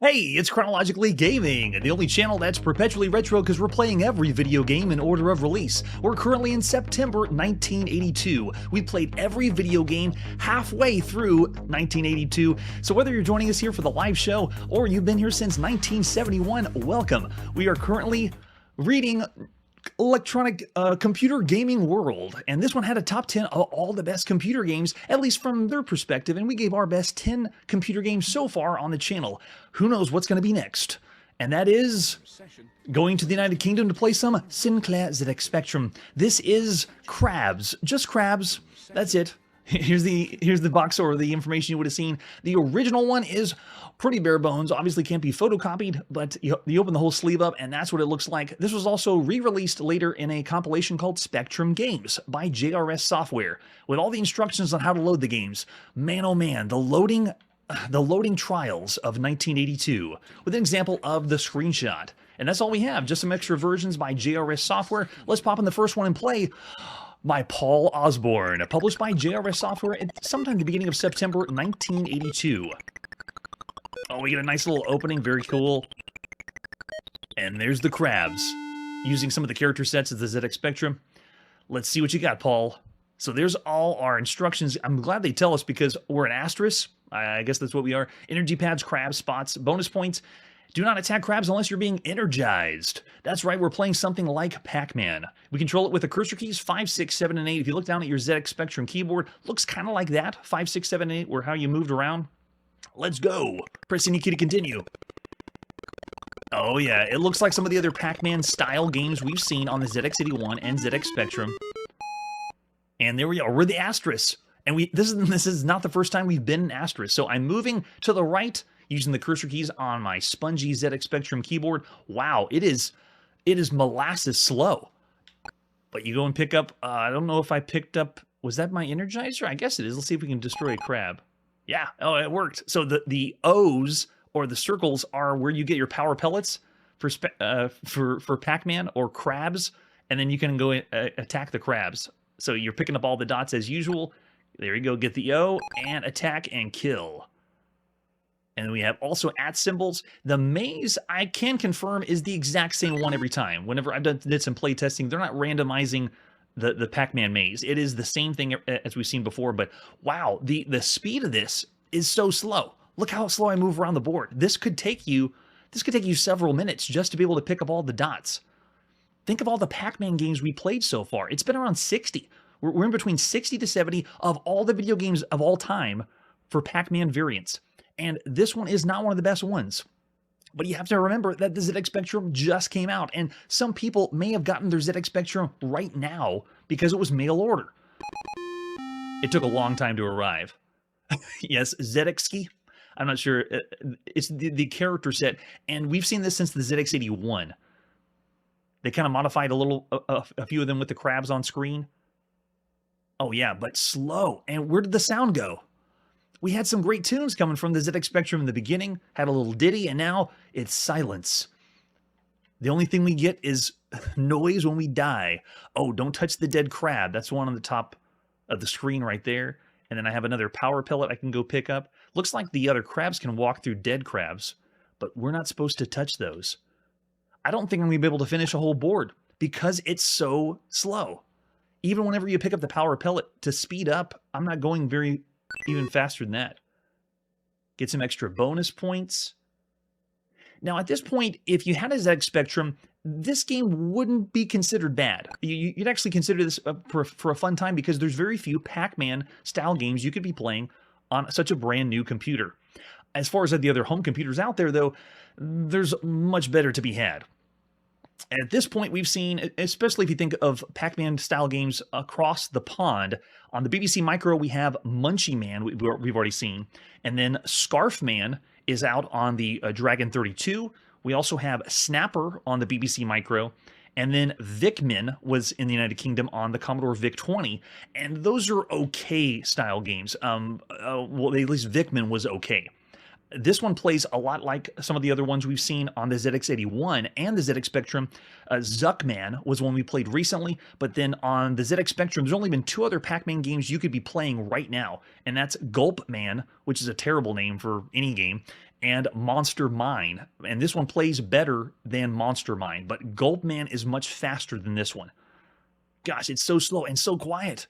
Hey, it's Chronologically Gaming, the only channel that's perpetually retro because we're playing every video game in order of release. We're currently in September 1982. We played every video game halfway through 1982, so whether you're joining us here for the live show or you've been here since 1971, welcome. We are currently reading electronic computer gaming world, and this one had a top 10 of all the best computer games, at least from their perspective, and we gave our best 10 computer games so far on the channel. Who knows what's going to be next? And that is going to the United Kingdom to play some Sinclair ZX Spectrum. This is Crabs, just Crabs, that's it. Here's the box or the information you would have seen. The original one is pretty bare bones, obviously can't be photocopied, but you open the whole sleeve up and that's what it looks like. This was also re-released later in a compilation called Spectrum Games by JRS Software, with all the instructions on how to load the games. Man oh man, the loading trials of 1982, with an example of the screenshot. And that's all we have, just some extra versions by JRS Software. Let's pop in the first one and play by Paul Osborne, published by JRS Software sometime at the beginning of September 1982. Oh, we get a nice little opening, very cool. And there's the Crabs, using some of the character sets of the ZX Spectrum. Let's see what you got, Paul. So there's all our instructions. I'm glad they tell us because we're an asterisk. I guess that's what we are. Energy pads, crab spots, bonus points. Do not attack crabs unless you're being energized. That's right, we're playing something like Pac-Man. We control it with the cursor keys 5, 6, 7, and 8. If you look down at your ZX Spectrum keyboard, looks kind of like that. 5, 6, 7, 8 were how you moved around. Let's go. Press any key to continue. Oh yeah, it looks like some of the other Pac-Man style games we've seen on the ZX81 and ZX Spectrum. And there we are, we're the asterisk. And this is not the first time we've been an asterisk. So I'm moving to the right, using the cursor keys on my spongy ZX Spectrum keyboard. Wow, it is molasses slow. But you go and pick up, I don't know if I picked up, was that my Energizer? I guess it is. Let's see if we can destroy a crab. Yeah, oh, it worked. So the O's, or the circles, are where you get your power pellets for Pac-Man or crabs, and then you can go attack the crabs. So you're picking up all the dots as usual. There you go, get the O, and attack and kill. And we have also @ symbols. The maze, I can confirm, is the exact same one every time. Whenever I did some play testing, they're not randomizing the Pac-Man maze. It is the same thing as we've seen before, but wow, the speed of this is so slow. Look how slow I move around the board. This could take you several minutes just to be able to pick up all the dots. Think of all the Pac-Man games we played so far. It's been around 60. We're in between 60 to 70 of all the video games of all time for Pac-Man variants. And this one is not one of the best ones. But you have to remember that the ZX Spectrum just came out, and some people may have gotten their ZX Spectrum right now because it was mail order. It took a long time to arrive. Yes, ZXski. I'm not sure. It's the character set, and we've seen this since the ZX81. They kind of modified a few of them with the crabs on screen. Oh yeah, but slow. And where did the sound go? We had some great tunes coming from the ZX Spectrum in the beginning, had a little ditty, and now it's silence. The only thing we get is noise when we die. Oh, don't touch the dead crab. That's one on the top of the screen right there. And then I have another power pellet I can go pick up. Looks like the other crabs can walk through dead crabs, but we're not supposed to touch those. I don't think I'm going to be able to finish a whole board because it's so slow. Even whenever you pick up the power pellet to speed up, I'm not going even faster than that. Get some extra bonus points. Now, at this point, if you had a ZX Spectrum, this game wouldn't be considered bad. You'd actually consider this for a fun time because there's very few Pac-Man style games you could be playing on such a brand new computer. As far as the other home computers out there, though, there's much better to be had. At this point, we've seen, especially if you think of Pac-Man style games across the pond, on the BBC Micro, we have Munchie Man, we've already seen, and then Scarf Man is out on the Dragon 32. We also have Snapper on the BBC Micro, and then Vic-Min was in the United Kingdom on the Commodore VIC-20, and those are okay style games. Well, at least Vic-Min was okay. This one plays a lot like some of the other ones we've seen on the ZX81 and the ZX Spectrum. Zuckman was one we played recently, but then on the ZX Spectrum, there's only been 2 other Pac-Man games you could be playing right now, and that's Gulp Man, which is a terrible name for any game, and Monster Mine. And this one plays better than Monster Mine, but Gulp Man is much faster than this one. Gosh, it's so slow and so quiet.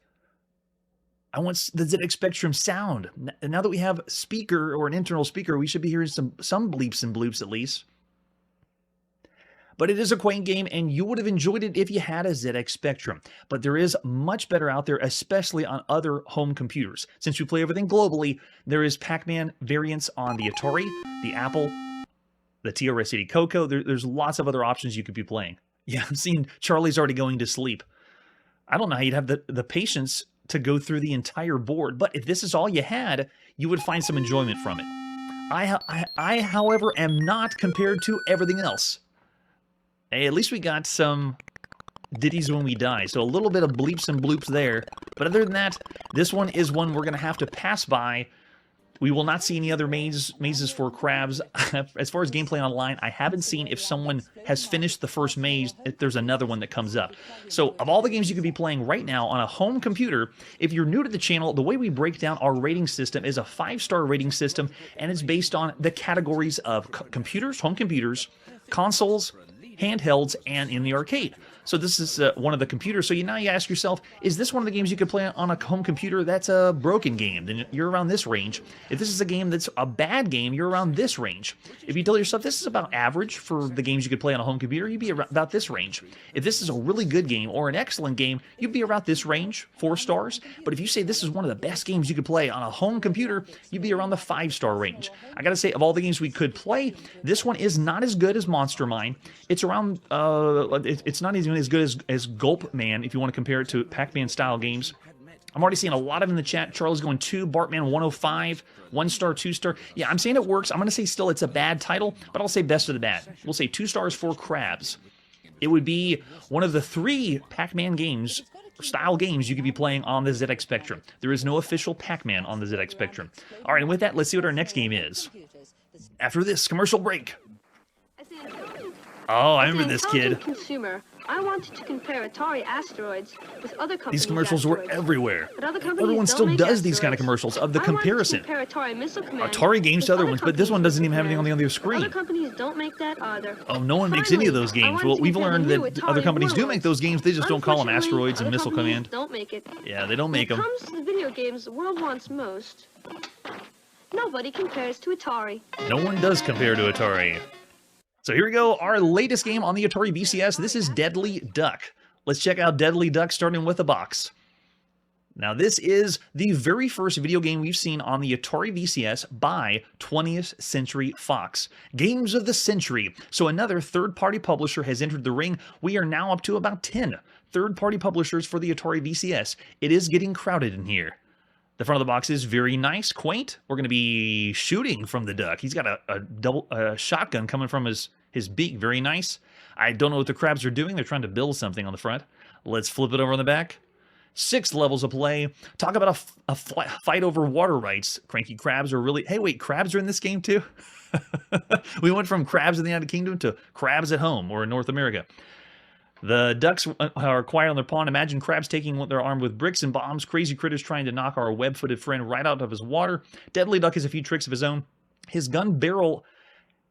I want the ZX Spectrum sound. Now that we have speaker or an internal speaker, we should be hearing some bleeps and bloops at least. But it is a quaint game, and you would have enjoyed it if you had a ZX Spectrum. But there is much better out there, especially on other home computers. Since we play everything globally, there is Pac-Man variants on the Atari, the Apple, the TRS-80 Coco. There's lots of other options you could be playing. Yeah, I'm seeing Charlie's already going to sleep. I don't know how you'd have the patience to go through the entire board, but if this is all you had, you would find some enjoyment from it. I however, am not compared to everything else. Hey, at least we got some ditties when we die, so a little bit of bleeps and bloops there. But other than that, this one is one we're going to have to pass by. We will not see any other mazes for crabs. As far as gameplay online, I haven't seen if someone has finished the first maze, if there's another one that comes up. So of all the games you could be playing right now on a home computer, if you're new to the channel, the way we break down our rating system is a 5-star rating system, and it's based on the categories of computers, home computers, consoles, handhelds, and in the arcade. So this is one of the computers. So now you ask yourself, is this one of the games you could play on a home computer that's a broken game? Then you're around this range. If this is a game that's a bad game, you're around this range. If you tell yourself this is about average for the games you could play on a home computer, you'd be about this range. If this is a really good game or an excellent game, you'd be around this range, 4 stars. But if you say this is one of the best games you could play on a home computer, you'd be around the 5-star range. I gotta say, of all the games we could play, this one is not as good as Monster Mine. It's around, it's not even as good as Gulp Man, if you want to compare it to Pac-Man style games. I'm already seeing a lot of in the chat. Charles going 2, Bartman 105, 1 star, 2 star. Yeah, I'm saying it works. I'm going to say still it's a bad title, but I'll say best of the bad. We'll say 2 stars for Crabs. It would be one of the 3 Pac-Man games, style games you could be playing on the ZX Spectrum. There is no official Pac-Man on the ZX Spectrum. All right, and with that, let's see what our next game is. After this commercial break. Oh, I remember this kid. Consumer, I wanted to compare Atari Asteroids with other companies. These commercials were everywhere. Everyone still does these kind of commercials of the comparison. Atari games to other ones, but this one doesn't even have anything on the other screen. Other companies don't make that either. Oh, no one makes any of those games. Well, we've learned that other companies do make those games. They just don't call them Asteroids and Missile Command. Don't make it. Yeah, they don't make them. When it comes to the video games the world wants most, nobody compares to Atari. No one does compare to Atari. So here we go, our latest game on the Atari VCS. This is Deadly Duck. Let's check out Deadly Duck, starting with a box. Now, this is the very first video game we've seen on the Atari VCS by 20th Century Fox. Games of the Century. So another third-party publisher has entered the ring. We are now up to about 10 third-party publishers for the Atari VCS. It is getting crowded in here. The front of the box is very nice, quaint. We're going to be shooting from the duck. He's got a shotgun coming from his beak. Very nice. I don't know what the crabs are doing. They're trying to build something on the front. Let's flip it over on the back. 6 levels of play. Talk about a fight over water rights. Cranky crabs are really... Hey, wait, crabs are in this game too? We went from crabs in the United Kingdom to crabs at home or in North America. The ducks are quiet on their pond. Imagine crabs taking what they're armed with bricks and bombs. Crazy critters trying to knock our web-footed friend right out of his water. Deadly Duck has a few tricks of his own. His gun barrel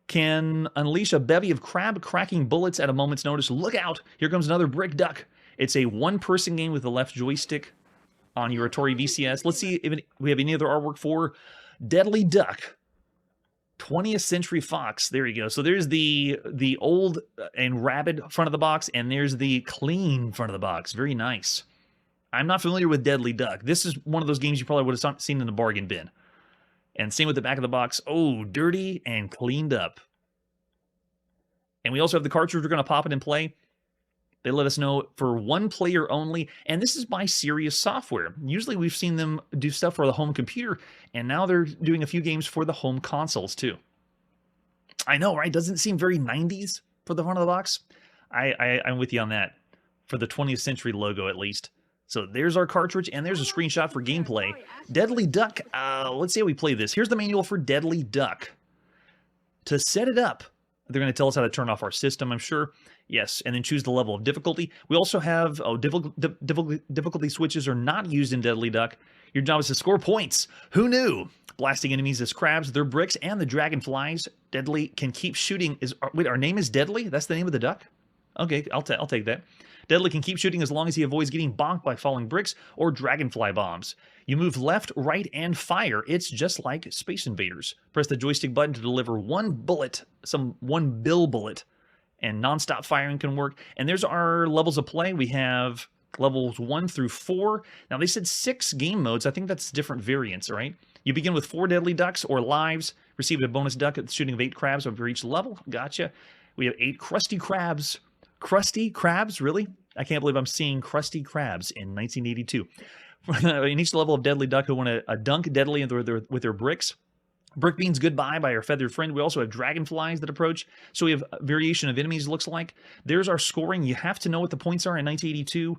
can unleash a bevy of crab-cracking bullets at a moment's notice. Look out! Here comes another brick duck. It's a one-person game with the left joystick on your Atari VCS. Let's see if we have any other artwork for Deadly Duck. 20th Century Fox. There you go. So there's the old and rabid front of the box, and there's the clean front of the box. Very nice. I'm not familiar with Deadly Duck. This is one of those games you probably would have seen in the bargain bin. And same with the back of the box. Oh, dirty and cleaned up. And we also have the cartridge we're going to pop it and play. They let us know for 1 player only, and this is by Serious Software. Usually we've seen them do stuff for the home computer, and now they're doing a few games for the home consoles too. I know, right? Doesn't it seem very 90s for the front of the box? I'm with you on that, for the 20th Century logo at least. So there's our cartridge, and there's a screenshot for gameplay. Deadly Duck, let's see how we play this. Here's the manual for Deadly Duck. To set it up, they're going to tell us how to turn off our system, I'm sure. Yes, and then choose the level of difficulty. We also have difficulty switches are not used in Deadly Duck. Your job is to score points. Who knew? Blasting enemies as crabs, they're bricks, and the dragonflies. Deadly can keep shooting. Wait, our name is Deadly? That's the name of the duck? Okay, I'll take that. Deadly can keep shooting as long as he avoids getting bonked by falling bricks or dragonfly bombs. You move left, right, and fire. It's just like Space Invaders. Press the joystick button to deliver one bullet, one bill bullet, and non-stop firing can work. And there's our levels of play. We have levels 1 through 4. Now, they said 6 game modes. I think that's different variants, right? You begin with 4 deadly ducks or lives. Receive a bonus duck at the shooting of 8 crabs over each level. Gotcha. We have 8 crusty crabs. Crusty crabs? Really? I can't believe I'm seeing crusty crabs in 1982. In each level of deadly duck who want to dunk deadly with their bricks. Brick means goodbye by our feathered friend. We also have dragonflies that approach. So we have a variation of enemies, looks like. There's our scoring. You have to know what the points are in 1982.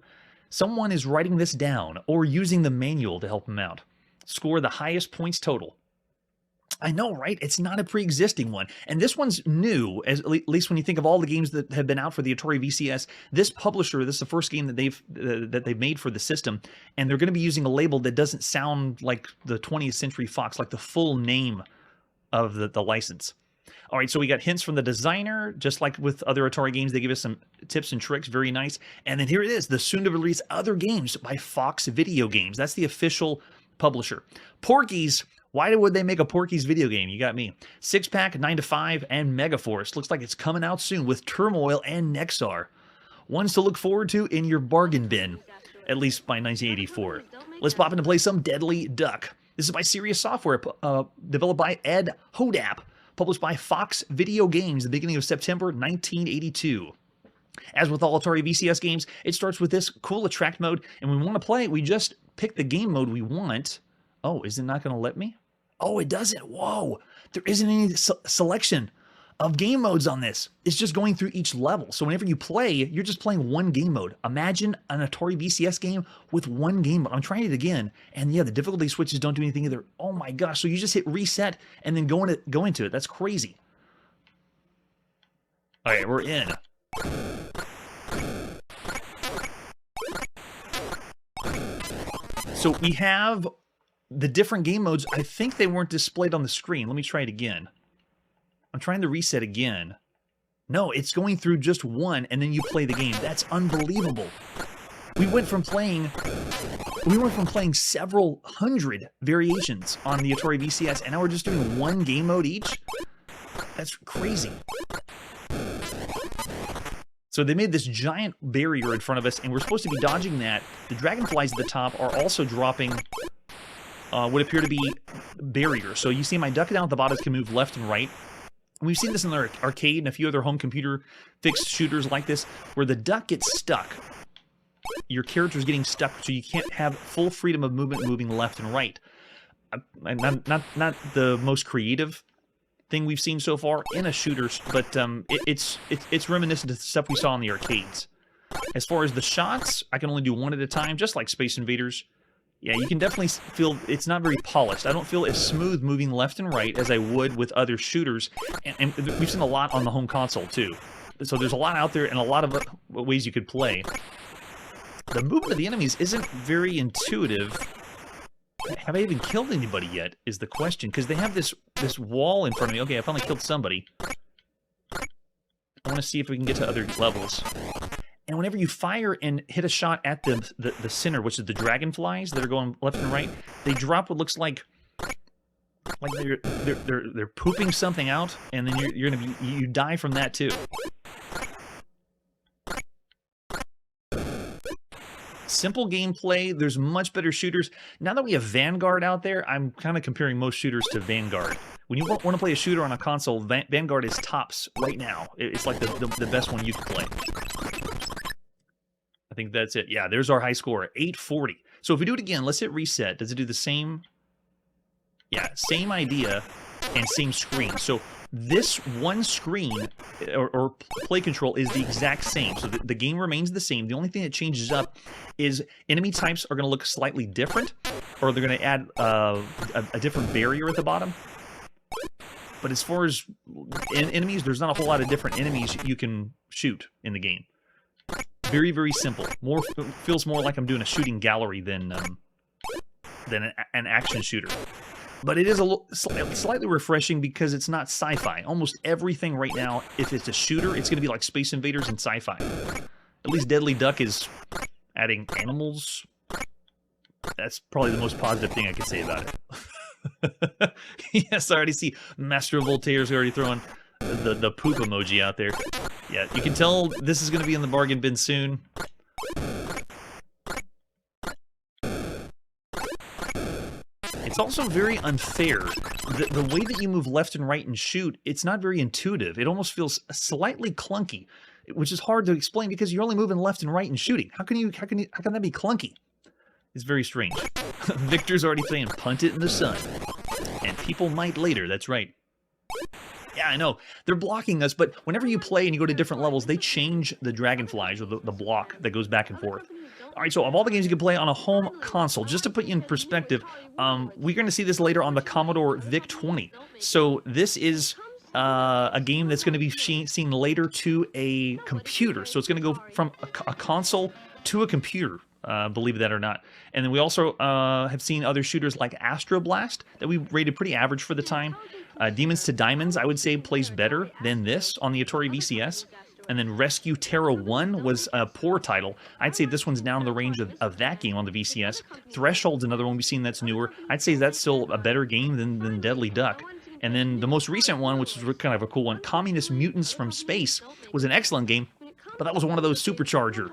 Someone is writing this down or using the manual to help them out. Score the highest points total. I know, right? It's not a pre-existing one. And this one's new, at least when you think of all the games that have been out for the Atari VCS. This publisher, this is the first game that they've made for the system, and they're going to be using a label that doesn't sound like the 20th Century Fox, like the full name of the license. All right, so we got hints from the designer, just like with other Atari games. They give us some tips and tricks, very nice. And then here it is, the soon-to-release Other Games by Fox Video Games. That's the official publisher. Porky's. Why would they make a Porky's video game? You got me. 6-pack, 9 to 5, and Megaforce. Looks like it's coming out soon with Turmoil and Nexar. Ones to look forward to in your bargain bin, at least by 1984. Let's pop in to play some Deadly Duck. This is by Serious Software, developed by Ed Hodap, published by Fox Video Games, the beginning of September 1982. As with all Atari VCS games, it starts with this cool attract mode, and when we want to play, we just pick the game mode we want. Oh, is it not going to let me? Oh, it doesn't. Whoa. There isn't any selection of game modes on this. It's just going through each level. So whenever you play, you're just playing one game mode. Imagine an Atari VCS game with one game mode. I'm trying it again. And yeah, the difficulty switches don't do anything either. Oh my gosh. So you just hit reset and then go into it. That's crazy. All right, we're in. So we have the different game modes. I think they weren't displayed on the screen. Let me try it again. I'm trying to reset again. No, it's going through just one, and then you play the game. That's unbelievable. We went from playing several hundred variations on the Atari VCS, and now we're just doing one game mode each? That's crazy. So they made this giant barrier in front of us, and we're supposed to be dodging that. The dragonflies at the top are also dropping what appear to be barriers. So you see my duck down at the bottom can move left and right. And we've seen this in the arcade and a few other home computer fixed shooters like this, where the duck gets stuck. Your character's getting stuck, so you can't have full freedom of movement moving left and right. Not the most creative thing we've seen so far in a shooter, but it's reminiscent of the stuff we saw in the arcades. As far as the shots, I can only do one at a time, just like Space Invaders. Yeah, you can definitely feel it's not very polished. I don't feel as smooth moving left and right as I would with other shooters, and we've seen a lot on the home console too. So there's a lot out there and a lot of ways you could play. The movement of the enemies isn't very intuitive. Have I even killed anybody yet, is the question, because they have this wall in front of me. Okay, I finally killed somebody. I want to see if we can get to other levels. And whenever you fire and hit a shot at the center, which is the dragonflies that are going left and right, they drop what looks like they're pooping something out, and then you die from that too. Simple gameplay. There's much better shooters. Now that we have Vanguard out there, I'm kind of comparing most shooters to Vanguard. When you want to play a shooter on a console, Vanguard is tops right now. It's like the best one you can play. I think that's it. Yeah, there's our high score, 840. So if we do it again, let's hit reset. Does it do the same? Yeah, same idea and same screen. So this one screen or play control is the exact same. So the game remains the same. The only thing that changes up is enemy types are going to look slightly different, or they're going to add a different barrier at the bottom. But as far as enemies, there's not a whole lot of different enemies you can shoot in the game. Very, very simple. Feels more like I'm doing a shooting gallery than an action shooter. But it is a little, slightly refreshing because it's not sci-fi. Almost everything right now, if it's a shooter, it's going to be like Space Invaders and sci-fi. At least Deadly Duck is adding animals. That's probably the most positive thing I can say about it. Yes, I already see Master Voltaire's already throwing the poop emoji out there. Yeah, you can tell this is going to be in the bargain bin soon. It's also very unfair. The way that you move left and right and shoot, it's not very intuitive. It almost feels slightly clunky, which is hard to explain because you're only moving left and right and shooting. How can that be clunky? It's very strange. Victor's already saying punt it in the sun. And people might later, that's right. Yeah, I know. They're blocking us, but whenever you play and you go to different levels, they change the dragonflies, or the block that goes back and forth. All right, so of all the games you can play on a home console, just to put you in perspective, we're going to see this later on the Commodore VIC-20. So this is a game that's going to be seen later to a computer. So it's going to go from a console to a computer. Believe that or not. And then we also have seen other shooters like Astro Blast that we rated pretty average for the time. Demons to Diamonds, I would say, plays better than this on the Atari VCS. And then Rescue Terra 1 was a poor title. I'd say this one's down in the range of that game on the VCS. Threshold's another one we've seen that's newer. I'd say that's still a better game than Deadly Duck. And then the most recent one, which is kind of a cool one, Communist Mutants from Space, was an excellent game, but that was one of those supercharger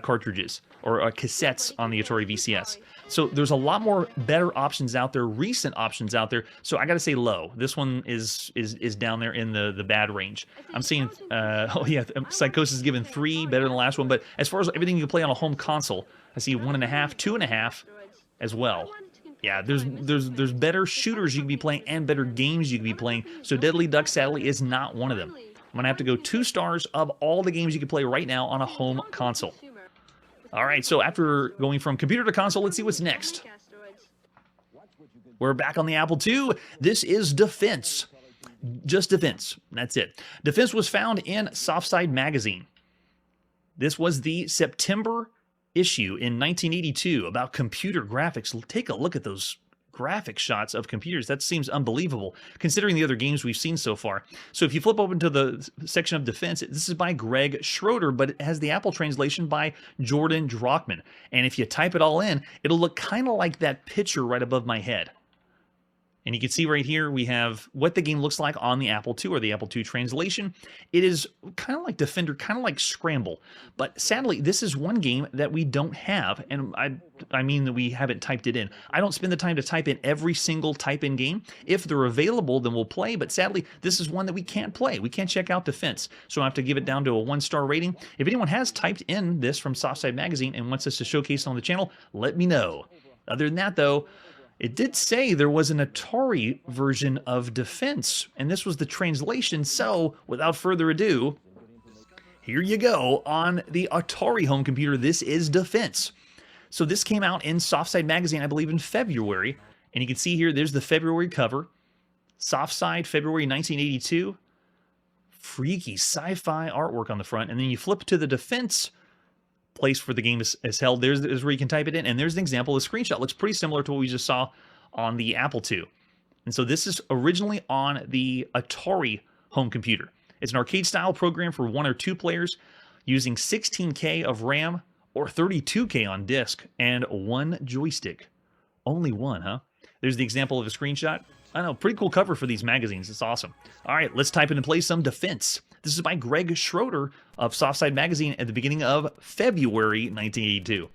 cartridges or cassettes on the Atari VCS. So there's a lot more better options out there, recent options out there. So I got to say low. This one is down there in the bad range. I'm seeing, oh yeah, Psychosis is given 3, better than the last one. But as far as everything you can play on a home console, I see 1.5, 2.5 as well. Yeah, there's better shooters you can be playing and better games you can be playing. So Deadly Duck, sadly, is not one of them. I'm going to have to go 2 stars of all the games you can play right now on a home console. All right, so after going from computer to console, let's see what's next. We're back on the Apple II. This is Defense. Just Defense. That's it. Defense was found in Softside magazine. This was the September issue in 1982 about computer graphics. Take a look at those graphic shots of computers. That seems unbelievable considering the other games we've seen so far. So if you flip open to the section of Defense, this is by Greg Schroeder, but it has the Apple translation by Jordan Drockman. And if you type it all in, it'll look kind of like that picture right above my head. And you can see right here, we have what the game looks like on the Apple II or the Apple II translation. It is kind of like Defender, kind of like Scramble. But sadly, this is one game that we don't have. And I mean that we haven't typed it in. I don't spend the time to type in every single type-in game. If they're available, then we'll play. But sadly, this is one that we can't play. We can't check out Defense. So I have to give it down to a 1-star rating. If anyone has typed in this from Softside Magazine and wants us to showcase it on the channel, let me know. Other than that, though, it did say there was an Atari version of Defense, and this was the translation, so without further ado, here you go on the Atari home computer. This is Defense. So this came out in Softside Magazine, I believe, in February, and you can see here, there's the February cover. Softside, February 1982. Freaky sci-fi artwork on the front, and then you flip to the Defense place for the game is held. There's where you can type it in, and there's an example. The screenshot looks pretty similar to what we just saw on the Apple II. And so this is originally on the Atari home computer. It's an arcade-style program for 1 or 2 players using 16K of RAM or 32K on disk and 1 joystick. Only 1, huh? There's the example of a screenshot. I know, pretty cool cover for these magazines. It's awesome. All right, let's type in and play some Defense. This is by Greg Schroeder of Softside Magazine at the beginning of February 1982.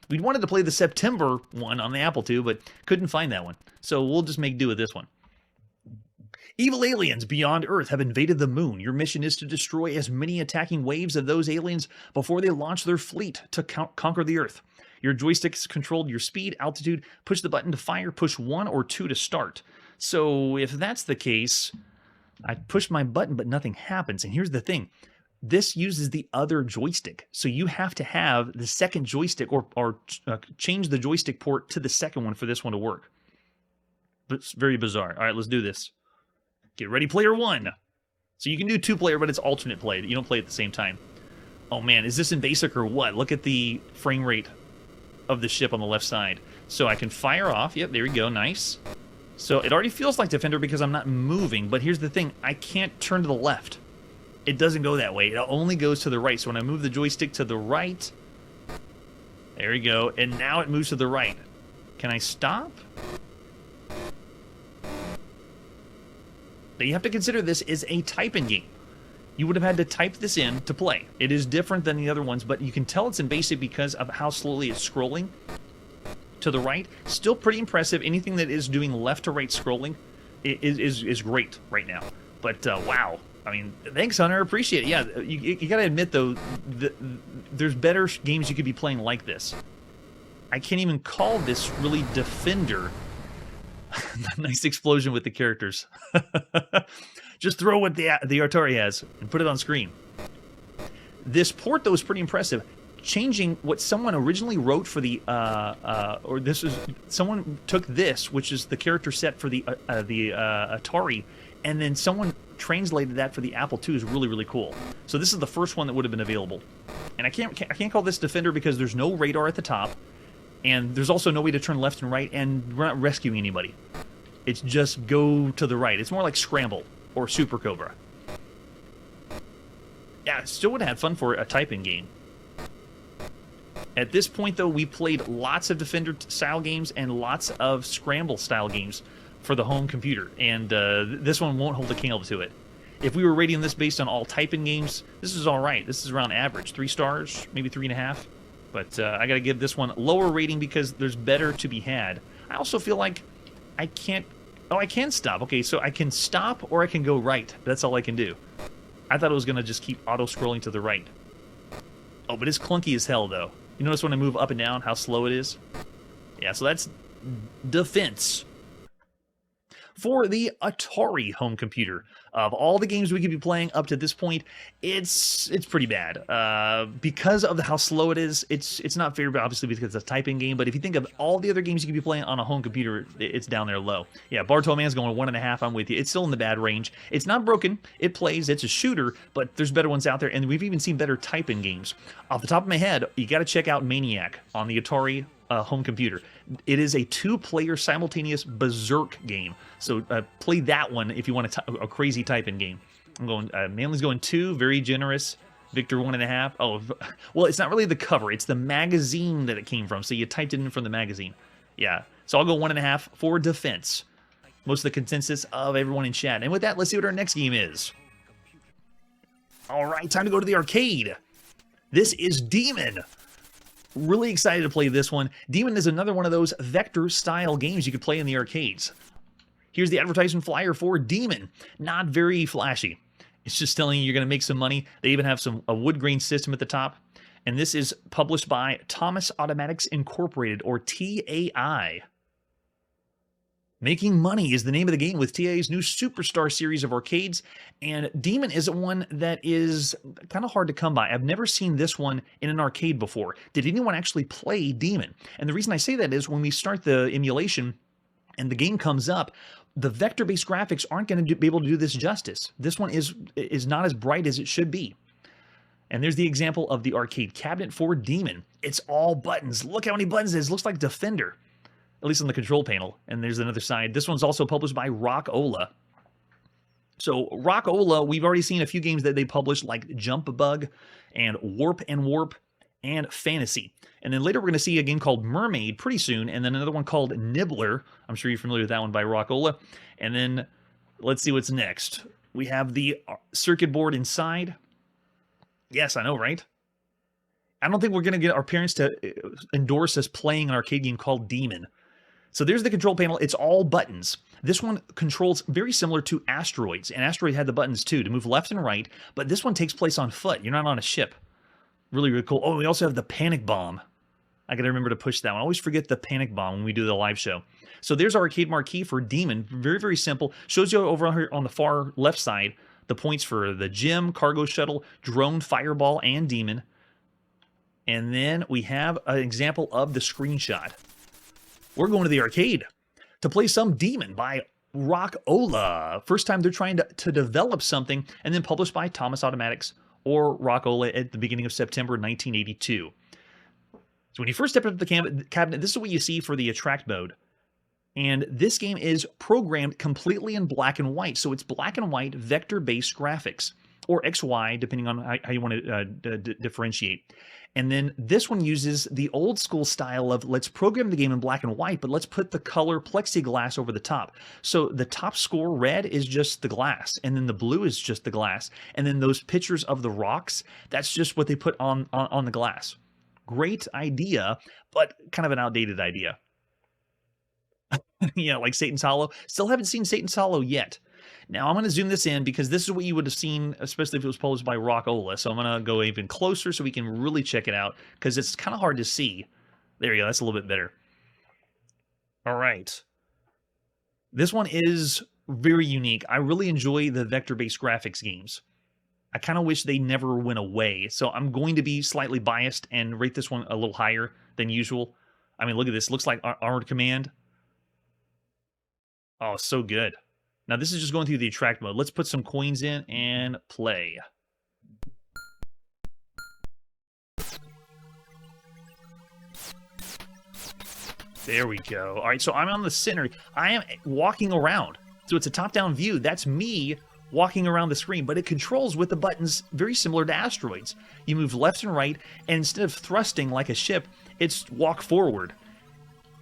We wanted to play the September one on the Apple II, but couldn't find that one. So we'll just make do with this one. Evil aliens beyond Earth have invaded the moon. Your mission is to destroy as many attacking waves of those aliens before they launch their fleet to conquer the Earth. Your joysticks control your speed, altitude, push the button to fire, push 1 or 2 to start. So if that's the case, I push my button, but nothing happens. And here's the thing. This uses the other joystick. So you have to have the second joystick or change the joystick port to the second one for this one to work. It's very bizarre. All right, let's do this. Get ready, player 1. So you can do 2-player, but it's alternate play. You don't play at the same time. Oh man, is this in basic or what? Look at the frame rate of the ship on the left side. So I can fire off. Yep, there we go. Nice. So it already feels like Defender because I'm not moving, but here's the thing, I can't turn to the left. It doesn't go that way, it only goes to the right. So when I move the joystick to the right, there we go, and now it moves to the right. Can I stop? Now you have to consider this is a type-in game. You would have had to type this in to play. It is different than the other ones, but you can tell it's in basic because of how slowly it's scrolling to the right. Still pretty impressive. Anything that is doing left to right scrolling is great right now. But wow. I mean, thanks, Hunter. Appreciate it. Yeah, you got to admit, though, there's better games you could be playing like this. I can't even call this really Defender. Nice explosion with the characters. Just throw what the Atari has and put it on screen. This port, though, is pretty impressive. Changing what someone originally wrote for the, someone took this, which is the character set for the Atari, and then someone translated that for the Apple II is really, really cool. So this is the first one that would have been available. And I can't call this Defender because there's no radar at the top, and there's also no way to turn left and right, and we're not rescuing anybody. It's just go to the right. It's more like Scramble or Super Cobra. Yeah, still would have had fun for a type-in game. At this point, though, we played lots of Defender-style games and lots of Scramble-style games for the home computer, and this one won't hold a candle to it. If we were rating this based on all type-in games, this is all right. This is around average. 3 stars, maybe 3.5. But I got to give this one lower rating because there's better to be had. I also feel like I can't... Oh, I can stop. Okay, so I can stop or I can go right. That's all I can do. I thought it was going to just keep auto-scrolling to the right. Oh, but it's clunky as hell, though. You notice when I move up and down how slow it is? Yeah, so that's Defense. For the Atari home computer, of all the games we could be playing up to this point, it's pretty bad. Because of how slow it is, it's not fair, obviously, because it's a typing game, but if you think of all the other games you could be playing on a home computer, it's down there low. Yeah, Bartolman's going 1.5, I'm with you. It's still in the bad range. It's not broken, it plays, it's a shooter, but there's better ones out there, and we've even seen better typing games. Off the top of my head, you gotta check out Maniac on the Atari home computer. It is a 2-player simultaneous berserk game. So play that one if you want a crazy type-in game. I'm going, Manly's going 2, very generous. Victor 1.5. Oh, well, it's not really the cover. It's the magazine that it came from. So you typed it in from the magazine. Yeah. So I'll go 1.5 for Defense. Most of the consensus of everyone in chat. And with that, let's see what our next game is. All right, time to go to the arcade. This is Demon. Really excited to play this one. Demon is another one of those vector-style games you could play in the arcades. Here's the advertisement flyer for Demon. Not very flashy. It's just telling you you're going to make some money. They even have a wood grain system at the top. And this is published by Thomas Automatics Incorporated, or TAI. Making Money is the name of the game with TA's new Superstar series of arcades, and Demon is one that is kind of hard to come by. I've never seen this one in an arcade before. Did anyone actually play Demon? And the reason I say that is when we start the emulation and the game comes up, the vector-based graphics aren't going to be able to do this justice. This one is not as bright as it should be. And there's the example of the arcade cabinet for Demon. It's all buttons. Look how many buttons it is. It looks like Defender. At least on the control panel. And there's another side. This one's also published by Rock-Ola. So Rock-Ola, we've already seen a few games that they published, like Jump Bug and Warp and Fantasy. And then later we're going to see a game called Mermaid pretty soon, and then another one called Nibbler. I'm sure you're familiar with that one by Rock-Ola. And then let's see what's next. We have the circuit board inside. Yes, I know, right? I don't think we're going to get our parents to endorse us playing an arcade game called Demon. So there's the control panel. It's all buttons. This one controls very similar to Asteroids, and Asteroid had the buttons too to move left and right, but this one takes place on foot. You're not on a ship. Really, really cool. Oh, we also have the Panic Bomb. I got to remember to push that one. I always forget the Panic Bomb when we do the live show. So there's our arcade marquee for Demon. Very, very simple. Shows you over here on the far left side the points for the gym, cargo shuttle, drone, fireball, and Demon. And then we have an example of the screenshot. We're going to the arcade to play some Demon by Rock-Ola. First time they're trying to develop something, and then published by Thomas Automatics or Rock-Ola at the beginning of September 1982. So when you first step into the cabinet, this is what you see for the attract mode. And this game is programmed completely in black and white. So it's black and white vector-based graphics, or XY, depending on how you want to differentiate. And then this one uses the old school style of let's program the game in black and white, but let's put the color plexiglass over the top. So the top score red is just the glass, and then the blue is just the glass. And then those pictures of the rocks, that's just what they put on the glass. Great idea, but kind of an outdated idea. Yeah, like Satan's Hollow. Still haven't seen Satan's Hollow yet. Now, I'm going to zoom this in because this is what you would have seen, especially if it was posed by Rockola. So I'm going to go even closer so we can really check it out because it's kind of hard to see. There you go. That's a little bit better. All right. This one is very unique. I really enjoy the vector-based graphics games. I kind of wish they never went away. So I'm going to be slightly biased and rate this one a little higher than usual. I mean, look at this. It looks like Armored Command. Oh, so good. Now, this is just going through the attract mode. Let's put some coins in and play. There we go. All right, so I'm on the center. I am walking around. So it's a top-down view. That's me walking around the screen, but it controls with the buttons very similar to Asteroids. You move left and right, and instead of thrusting like a ship, it's walk forward.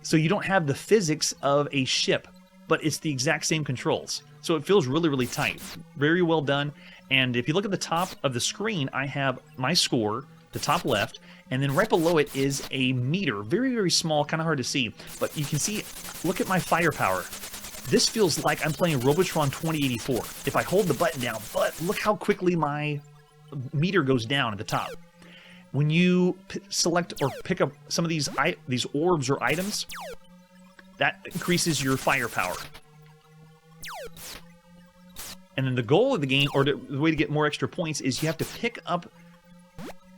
So you don't have the physics of a ship, but it's the exact same controls. So it feels really, really tight. Very well done. And if you look at the top of the screen, I have my score, the top left, and then right below it is a meter. Very, very small, kind of hard to see. But you can see, look at my firepower. This feels like I'm playing Robotron 2084 if I hold the button down, but look how quickly my meter goes down at the top. When you select or pick up some of these orbs or items, that increases your firepower. And then the goal of the game, or the way to get more extra points, is you have to pick up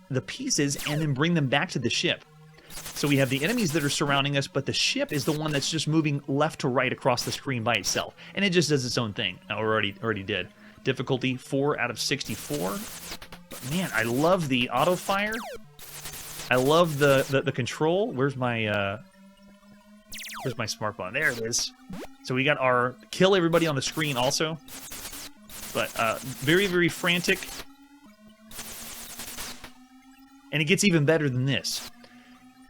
the pieces and then bring them back to the ship. So we have the enemies that are surrounding us, but the ship is the one that's just moving left to right across the screen by itself. And it just does its own thing. Now, we're already did. Difficulty 4 out of 64. But man, I love the auto fire. I love the control. Where's my smart button? There it is. So we got our kill everybody on the screen also. But very, very frantic. And it gets even better than this.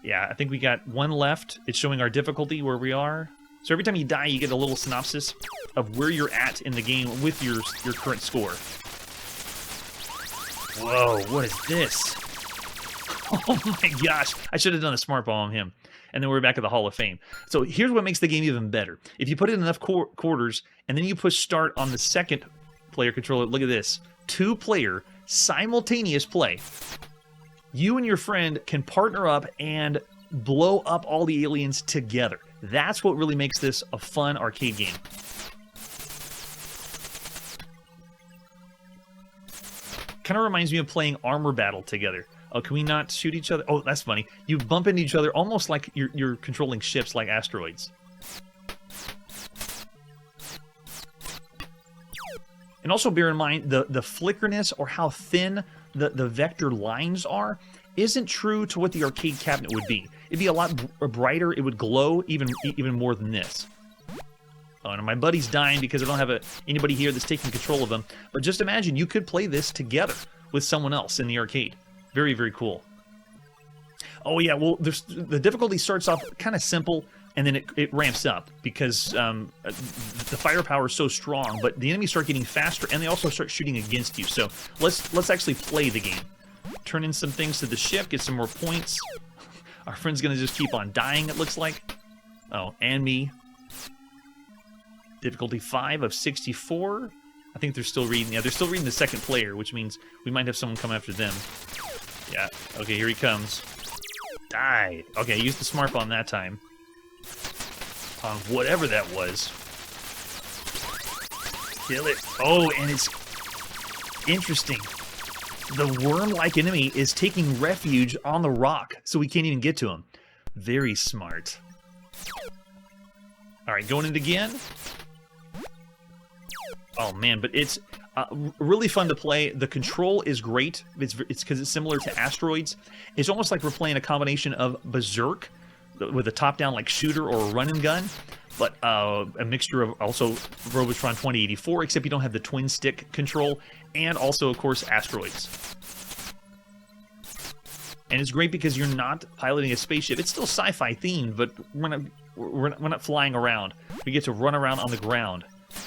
Yeah, I think we got one left. It's showing our difficulty where we are. So every time you die, you get a little synopsis of where you're at in the game with your current score. Whoa, what is this? Oh my gosh. I should have done a smart ball on him. And then we're back at the Hall of Fame. So here's what makes the game even better. If you put in enough quarters, and then you push start on the second player controller, look at this. 2-player simultaneous play. You and your friend can partner up and blow up all the aliens together. That's what really makes this a fun arcade game. Kind of reminds me of playing Armor Battle together. Oh, can we not shoot each other? Oh, that's funny. You bump into each other almost like you're controlling ships like Asteroids. And also bear in mind the flickerness or how thin the vector lines are isn't true to what the arcade cabinet would be. It'd be a lot brighter. It would glow even more than this. Oh, and my buddy's dying because I don't have anybody here that's taking control of him. But just imagine you could play this together with someone else in the arcade. Very, very cool. Oh yeah, well, the difficulty starts off kind of simple, and then it ramps up because the firepower is so strong. But the enemies start getting faster, and they also start shooting against you. So let's actually play the game. Turn in some things to the ship, get some more points. Our friend's gonna just keep on dying, it looks like. Oh, and me. Difficulty 5 of 64. I think they're still reading. Yeah, they're still reading the second player, which means we might have someone come after them. Yeah, okay, here he comes. Die. Okay, use the smart bomb that time. On whatever that was. Kill it. Oh, and it's interesting. The worm-like enemy is taking refuge on the rock, so we can't even get to him. Very smart. All right, going in again. Oh man, but it's really fun to play. The control is great. It's because it's similar to Asteroids. It's almost like we're playing a combination of Berserk with a top-down like shooter or a run and gun, but a mixture of also Robotron 2084, except you don't have the twin stick control, and also, of course, Asteroids. And it's great because you're not piloting a spaceship. It's still sci-fi themed, but we're not flying around. We get to run around on the ground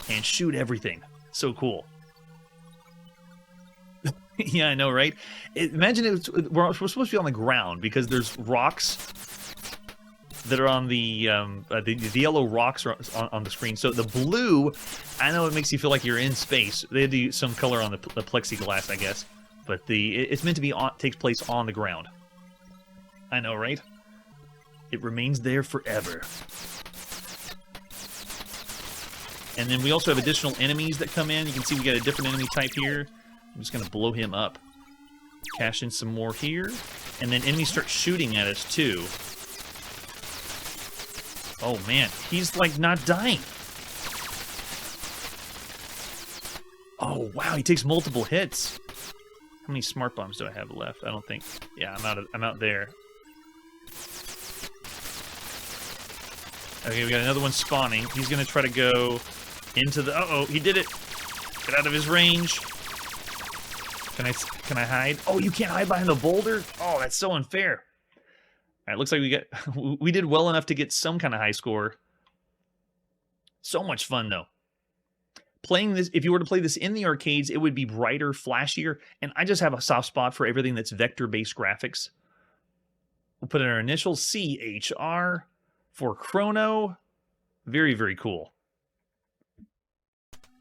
and shoot everything. So cool. Yeah, I know, right? Imagine we're supposed to be on the ground because there's rocks that are on the yellow rocks are on the screen. So the blue, I know it makes you feel like you're in space. They had to use some color on the plexiglass, I guess. But it's meant to be takes place on the ground. I know, right? It remains there forever. And then we also have additional enemies that come in. You can see we got a different enemy type here. I'm just going to blow him up. Cash in some more here. And then enemies start shooting at us, too. Oh, man. He's, like, not dying. Oh, wow. He takes multiple hits. How many smart bombs do I have left? I don't think... Yeah, I'm out there. Okay, we got another one spawning. He's going to try to go into the... Uh-oh, he did it. Get out of his range. Can I hide? Oh, you can't hide behind the boulder? Oh, that's so unfair. All right, looks like we did well enough to get some kind of high score. So much fun, though. Playing this, if you were to play this in the arcades, it would be brighter, flashier, and I just have a soft spot for everything that's vector-based graphics. We'll put in our initials, CHR, for Chrono. Very, very cool.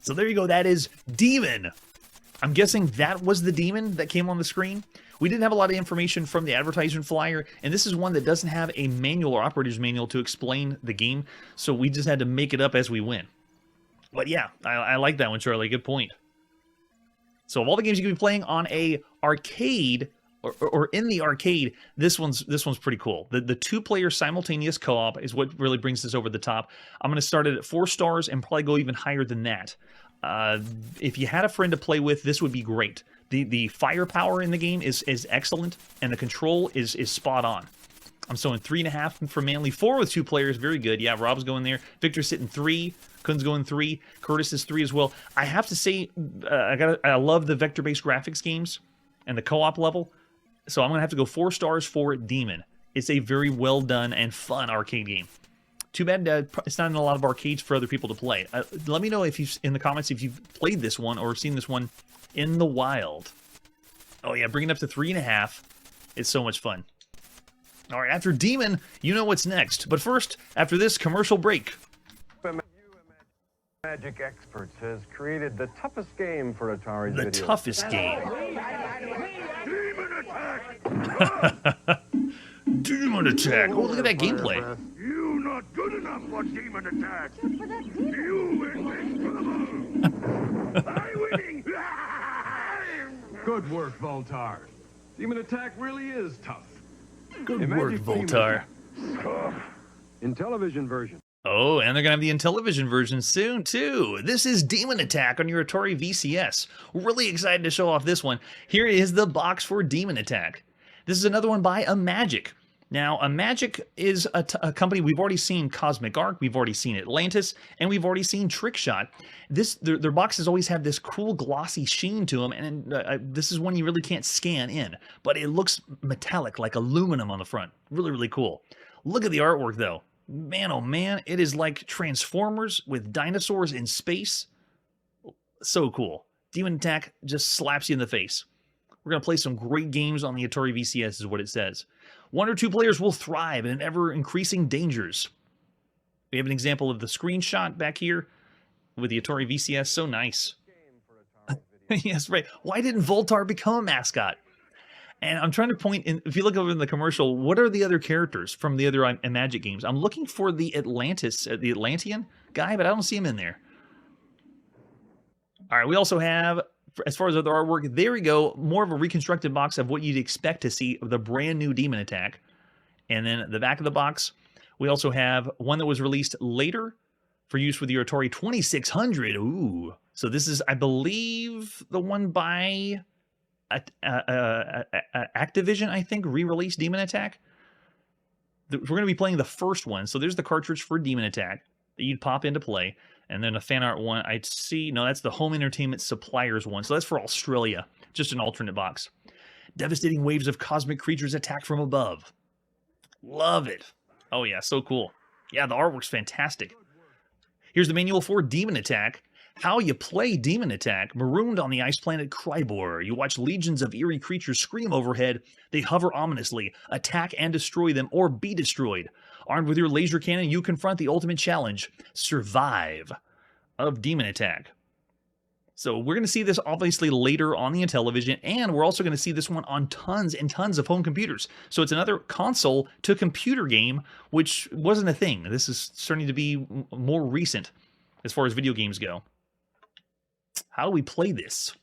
So there you go, that is Demon. I'm guessing that was the demon that came on the screen. We didn't have a lot of information from the advertisement flyer, and this is one that doesn't have a manual or operator's manual to explain the game, so we just had to make it up as we went. But yeah, I like that one, Charlie. Good point. So of all the games you can be playing on a arcade or in the arcade, this one's pretty cool. The two-player simultaneous co-op is what really brings this over the top. I'm going to start it at 4 stars and probably go even higher than that. If you had a friend to play with, this would be great. The firepower in the game is excellent, and the control is spot on. I'm showing 3.5 for Manly, 4 with 2 players, very good. Yeah, Rob's going there. Victor's sitting 3. Kun's going 3. Curtis is 3 as well. I have to say, I love the vector-based graphics games and the co-op level, so I'm gonna have to go 4 stars for Demon. It's a very well done and fun arcade game. Too bad it's not in a lot of arcades for other people to play. Let me know if in the comments if you've played this one or seen this one in the wild. Oh yeah, bring it up to 3.5. It's so much fun. All right, after Demon, you know what's next. But first, after this commercial break. Magic Experts has created the toughest game for Atari's video. The toughest game. Demon Attack! Demon Attack. Oh, look at that gameplay. You not good enough for Demon Attack. You in this trouble. I'm winning. Good work, Voltar. Demon Attack really is tough. Good work, Voltar. In television version. Oh, and they're going to have the Intellivision version soon, too. This is Demon Attack on your Atari VCS. Really excited to show off this one. Here is the box for Demon Attack. This is another one by Imagic. Now, Imagic is a company we've already seen Cosmic Arc, we've already seen Atlantis, and we've already seen Trickshot. Their boxes always have this cool glossy sheen to them, and this is one you really can't scan in. But it looks metallic, like aluminum on the front. Really, really cool. Look at the artwork, though. Man, oh man, it is like Transformers with dinosaurs in space. So cool. Demon Attack just slaps you in the face. We're going to play some great games on the Atari VCS is what it says. 1 or 2 players will thrive in ever-increasing dangers. We have an example of the screenshot back here with the Atari VCS. So nice. Yes, right. Why didn't Voltar become a mascot? And I'm trying to point in, if you look over in the commercial, what are the other characters from the other Imagic games? I'm looking for the Atlantis, the Atlantean guy, but I don't see him in there. All right, we also have, as far as other artwork, there we go, more of a reconstructed box of what you'd expect to see of the brand new Demon Attack. And then at the back of the box, we also have one that was released later for use with your Atari 2600. Ooh. So this is, I believe, the one by Activision, I think, re-released Demon Attack. We're going to be playing the first one. So there's the cartridge for Demon Attack. that you'd pop into play. And then a fan art one, I'd see, no, that's the Home Entertainment Suppliers one. So that's for Australia, just an alternate box. Devastating waves of cosmic creatures attack from above. Love it. Oh yeah, so cool. Yeah, the artwork's fantastic. Here's the manual for Demon Attack. How you play Demon Attack. Marooned on the ice planet Krybor, you watch legions of eerie creatures scream overhead. They hover ominously, attack and destroy them, or be destroyed. Armed with your laser cannon, you confront the ultimate challenge, survive, of Demon Attack. So we're going to see this obviously later on the Intellivision, and we're also going to see this one on tons and tons of home computers. So it's another console to computer game, which wasn't a thing. This is starting to be more recent as far as video games go. How do we play this?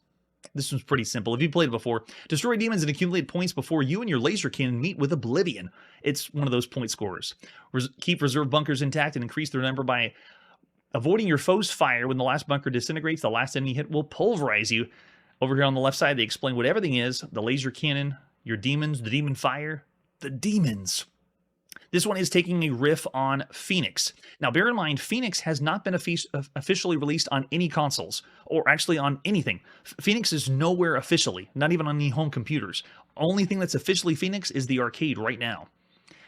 This one's pretty simple. If you've played it before, destroy demons and accumulate points before you and your laser cannon meet with Oblivion. It's one of those point scorers. Keep reserve bunkers intact and increase their number by avoiding your foe's fire. When the last bunker disintegrates, the last enemy hit will pulverize you. Over here on the left side, they explain what everything is. The laser cannon, your demons, the demon fire, the demons. This one is taking a riff on Phoenix. Now, bear in mind, Phoenix has not been officially released on any consoles, or actually on anything. Phoenix is nowhere officially, not even on any home computers. Only thing that's officially Phoenix is the arcade right now.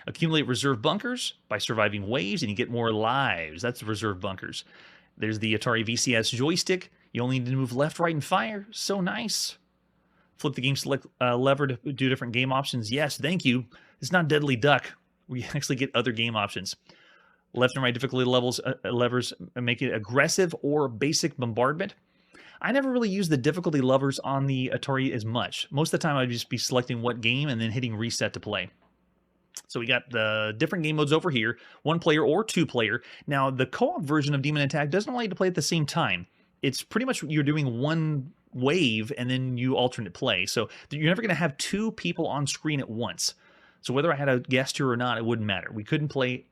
Accumulate reserve bunkers by surviving waves, and you get more lives. That's reserve bunkers. There's the Atari VCS joystick. You only need to move left, right, and fire. So nice. Flip the game select lever to do different game options. Yes, thank you. It's not Deadly Duck. We actually get other game options. Left and right difficulty levels levers make it aggressive or basic bombardment. I never really used the difficulty levers on the Atari as much. Most of the time I'd just be selecting what game and then hitting reset to play. So we got the different game modes over here, 1 player or 2 player. Now the co-op version of Demon Attack doesn't allow you to play at the same time. It's pretty much you're doing one wave and then you alternate play. So you're never going to have 2 people on screen at once. So whether I had a guest here or not, it wouldn't matter. We couldn't play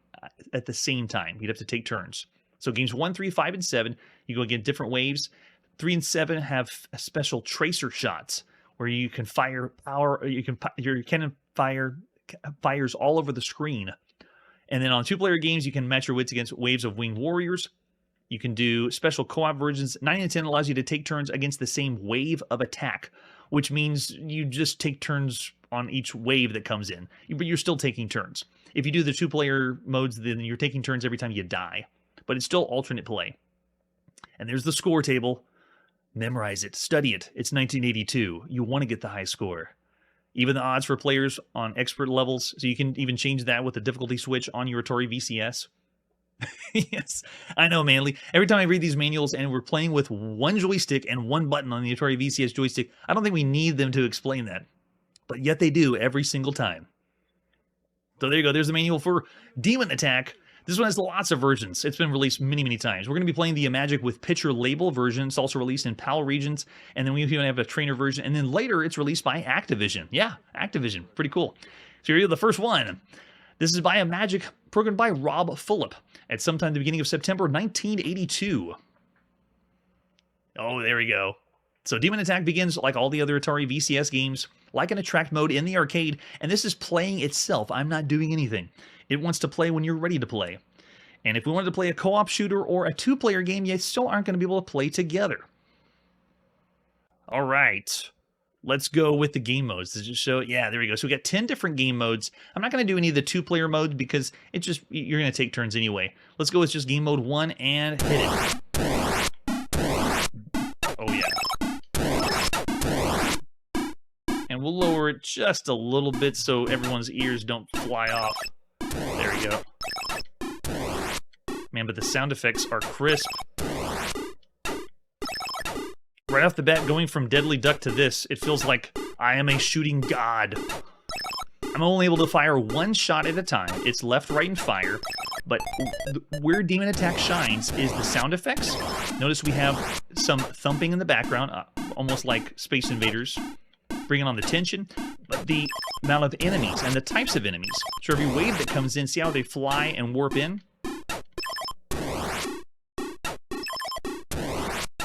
at the same time. You'd have to take turns. So games 1, 3, 5, and 7, you go get different waves. 3 and 7 have special tracer shots where you can fire power. Your cannon fires all over the screen. And then on 2-player games, you can match your wits against waves of winged warriors. You can do special co-op versions. 9 and 10 allows you to take turns against the same wave of attack, which means you just take turns on each wave that comes in, but you're still taking turns. If you do the 2-player modes, then you're taking turns every time you die, but it's still alternate play. And there's the score table. Memorize it, study it. It's 1982. You want to get the high score. Even the odds for players on expert levels, so you can even change that with the difficulty switch on your Atari VCS. Yes, I know, Manly. Every time I read these manuals and we're playing with 1 joystick and 1 button on the Atari VCS joystick, I don't think we need them to explain that. But yet they do every single time. So there you go. There's the manual for Demon Attack. This one has lots of versions. It's been released many, many times. We're going to be playing the Magic with Picture Label version. It's also released in PAL regions. And then we even have a trainer version. And then later it's released by Activision. Yeah, Activision. Pretty cool. So here you go, the first one. This is by a Magic programmed by Rob Fulop at sometime at the beginning of September 1982. Oh, there we go. So Demon Attack begins like all the other Atari VCS games, like an attract mode in the arcade, and this is playing itself. I'm not doing anything. It wants to play when you're ready to play. And if we wanted to play a co-op shooter or a 2-player game, you still aren't going to be able to play together. All right. Let's go with the game modes. Does it show? Yeah, there we go. So we got 10 different game modes. I'm not going to do any of the 2-player modes because it's just, you're going to take turns anyway. Let's go with just game mode 1 and hit it. Oh, yeah. And we'll lower it just a little bit so everyone's ears don't fly off. There we go. Man, but the sound effects are crisp. Right off the bat, going from Deadly Duck to this, it feels like I am a shooting god. I'm only able to fire 1 shot at a time. It's left, right, and fire. But where Demon Attack shines is the sound effects. Notice we have some thumping in the background, almost like Space Invaders, bringing on the tension. But the amount of enemies and the types of enemies. So every wave that comes in, see how they fly and warp in?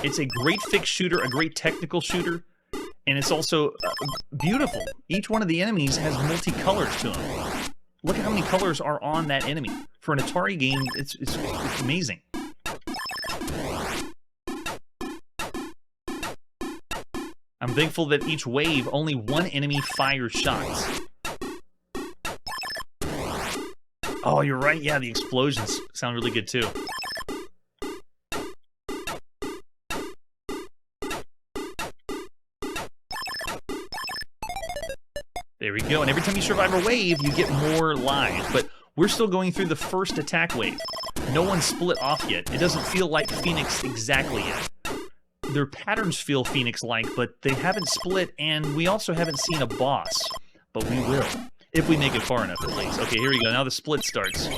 It's a great fixed shooter, a great technical shooter, and it's also beautiful. Each one of the enemies has multicolors to them. Look at how many colors are on that enemy. for an Atari game, it's amazing. I'm thankful that each wave, only one enemy fires shots. Oh, you're right. Yeah, the explosions sound really good too. There we go. And every time you survive a wave, you get more lives. But we're still going through the first attack wave. No one's split off yet. It doesn't feel like Phoenix exactly yet. Their patterns feel Phoenix-like, but they haven't split, and we also haven't seen a boss. But we will, if we make it far enough, at least. Okay, here we go. Now the split starts.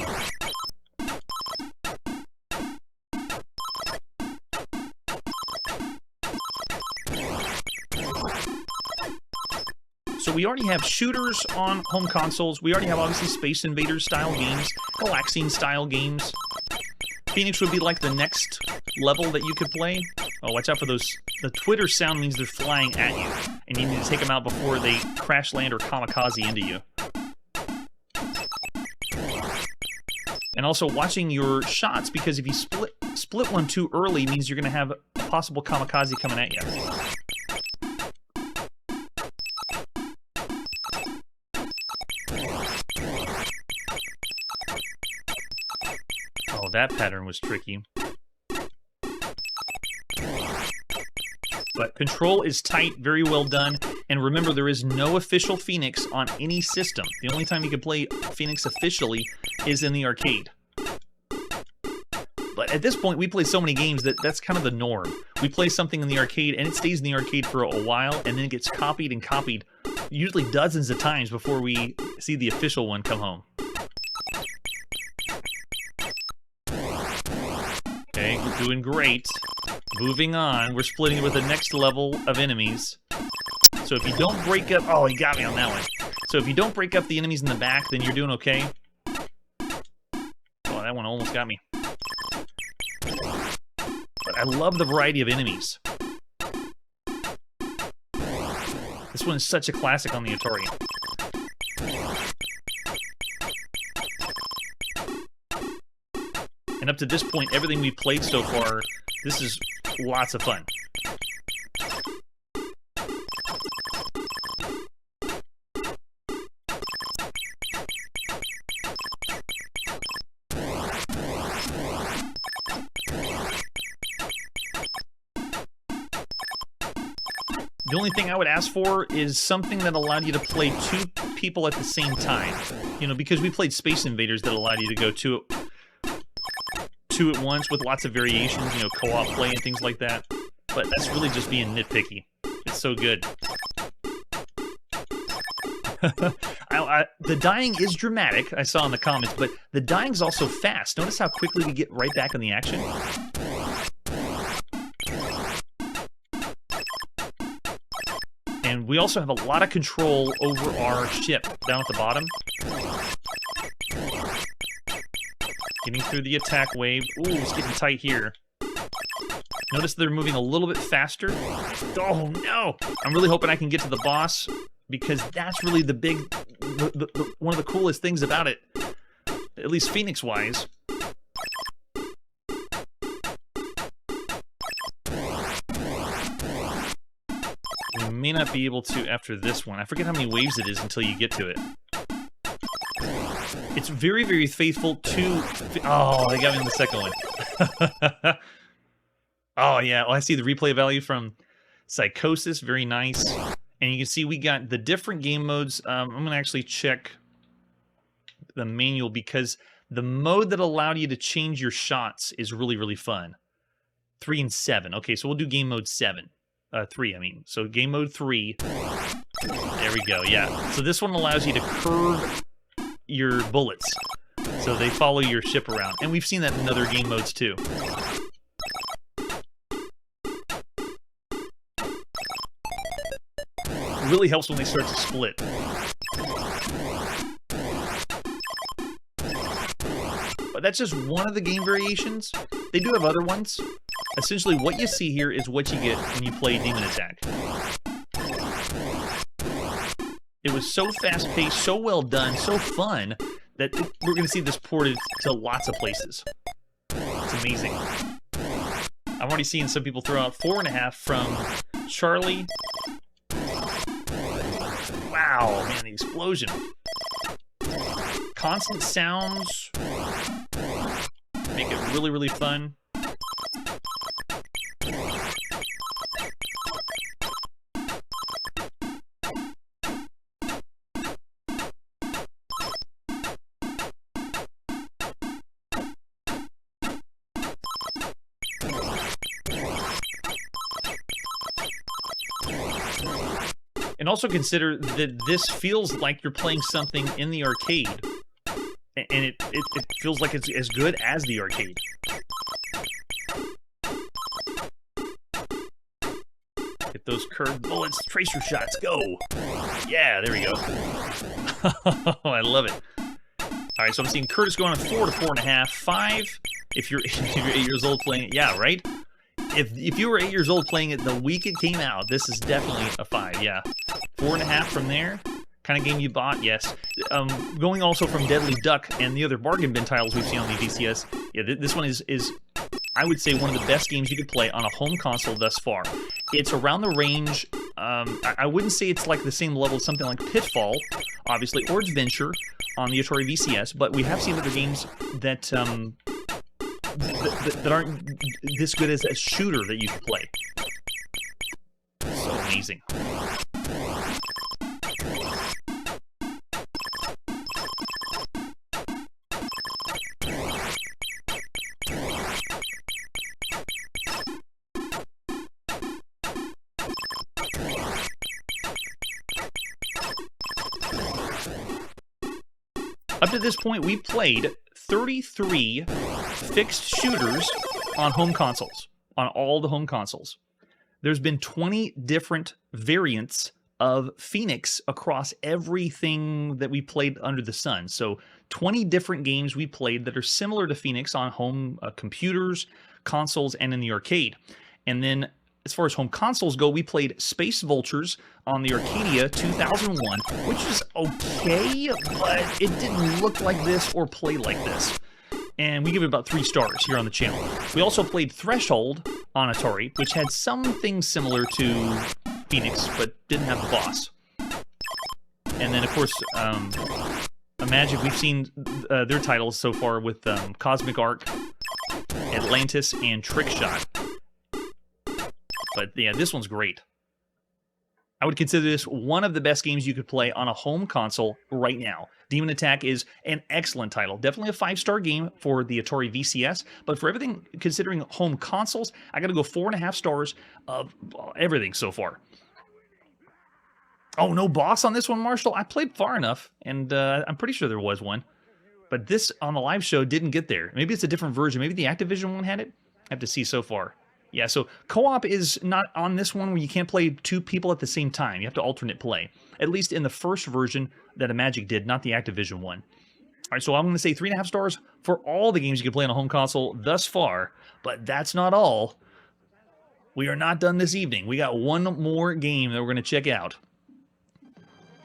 So we already have shooters on home consoles. We already have, obviously, Space Invaders-style games, Galaxian-style games. Phoenix would be like the next level that you could play. Oh, watch out for those. The Twitter sound means they're flying at you, and you need to take them out before they crash land or kamikaze into you. And also watching your shots, because if you split one too early, means you're going to have a possible kamikaze coming at you. Oh, that pattern was tricky. But control is tight, very well done, and remember, there is no official Phoenix on any system. The only time you can play Phoenix officially is in the arcade. But at this point, we play so many games that that's kind of the norm. We play something in the arcade, and it stays in the arcade for a while, and then it gets copied and copied, usually dozens of times before we see the official one come home. Okay, we're doing great. Moving on, we're splitting with the next level of enemies. So if you don't break up... Oh, he got me on that one. So if you don't break up the enemies in the back, then you're doing okay. Oh, that one almost got me. But I love the variety of enemies. This one is such a classic on the Atari. And up to this point, everything we've played so far, this is lots of fun. The only thing I would ask for is something that allowed you to play two people at the same time. You know, because we played Space Invaders that allowed you to go two at once with lots of variations, you know, co-op play and things like that. But that's really just being nitpicky. It's so good. The dying is dramatic, I saw in the comments, but the dying's also fast. Notice how quickly we get right back in the action? And we also have a lot of control over our ship down at the bottom. Getting through the attack wave. Ooh, it's getting tight here. Notice they're moving a little bit faster. Oh, no! I'm really hoping I can get to the boss, because that's really the big... one of the coolest things about it. At least Phoenix-wise. We may not be able to after this one. I forget how many waves it is until you get to it. It's very, very faithful to... Oh, they got me in the second one. Oh, yeah. Oh, I see the replay value from Psychosis. Very nice. And you can see we got the different game modes. I'm going to actually check the manual, because the mode that allowed you to change your shots is really, really fun. 3 and 7. Okay, so we'll do game mode 7. 3, I mean. So game mode 3. There we go, yeah. So this one allows you to curve your bullets, so they follow your ship around. And we've seen that in other game modes too. It really helps when they start to split. But that's just one of the game variations. They do have other ones. Essentially, what you see here is what you get when you play Demon Attack. It was so fast-paced, so well done, so fun, we're going to see this ported to lots of places. It's amazing. I've already seen some people throw out 4.5 from Charlie. Wow, man, the explosion. Constant sounds make it really, really fun. And also consider that this feels like you're playing something in the arcade. And it feels like it's as good as the arcade. Get those curved bullets, tracer shots, go! Yeah, there we go. I love it. Alright, so I'm seeing Curtis going on 4 to 4.5, 5 if you're 8 years old playing it. Yeah, right? If you were 8 years old playing it the week it came out, this is definitely a 5, yeah. 4.5 from there. Kind of game you bought, yes. Going also from Deadly Duck and the other bargain bin titles we've seen on the VCS, yeah, this one is I would say one of the best games you could play on a home console thus far. It's around the range. I wouldn't say it's like the same level as something like Pitfall, obviously, or Adventure on the Atari VCS, but we have seen other games that that aren't this good as a shooter that you could play. So amazing. Up to this point, we've played 33 fixed shooters on home consoles, on all the home consoles. There's been 20 different variants of Phoenix across everything that we played under the sun. So 20 different games we played that are similar to Phoenix on home computers, consoles, and in the arcade. And then as far as home consoles go, we played Space Vultures on the Arcadia 2001, which is okay, but it didn't look like this or play like this. And we give it about 3 stars here on the channel. We also played Threshold on Atari, which had something similar to Phoenix, but didn't have the boss. And then, of course, Magic, we've seen their titles so far with Cosmic Arc, Atlantis, and Trickshot. But yeah, this one's great. I would consider this one of the best games you could play on a home console right now. Demon Attack is an excellent title. Definitely a 5-star game for the Atari VCS. But for everything, considering home consoles, I got to go 4.5 stars of everything so far. Oh, no boss on this one, Marshall? I played far enough, and I'm pretty sure there was one. But this on the live show didn't get there. Maybe it's a different version. Maybe the Activision one had it? I have to see so far. Yeah, so co-op is not on this one where you can't play 2 people at the same time. You have to alternate play. At least in the first version that a Magic did, not the Activision one. All right, so I'm going to say 3.5 stars for all the games you can play on a home console thus far. But that's not all. We are not done this evening. We got one more game that we're going to check out.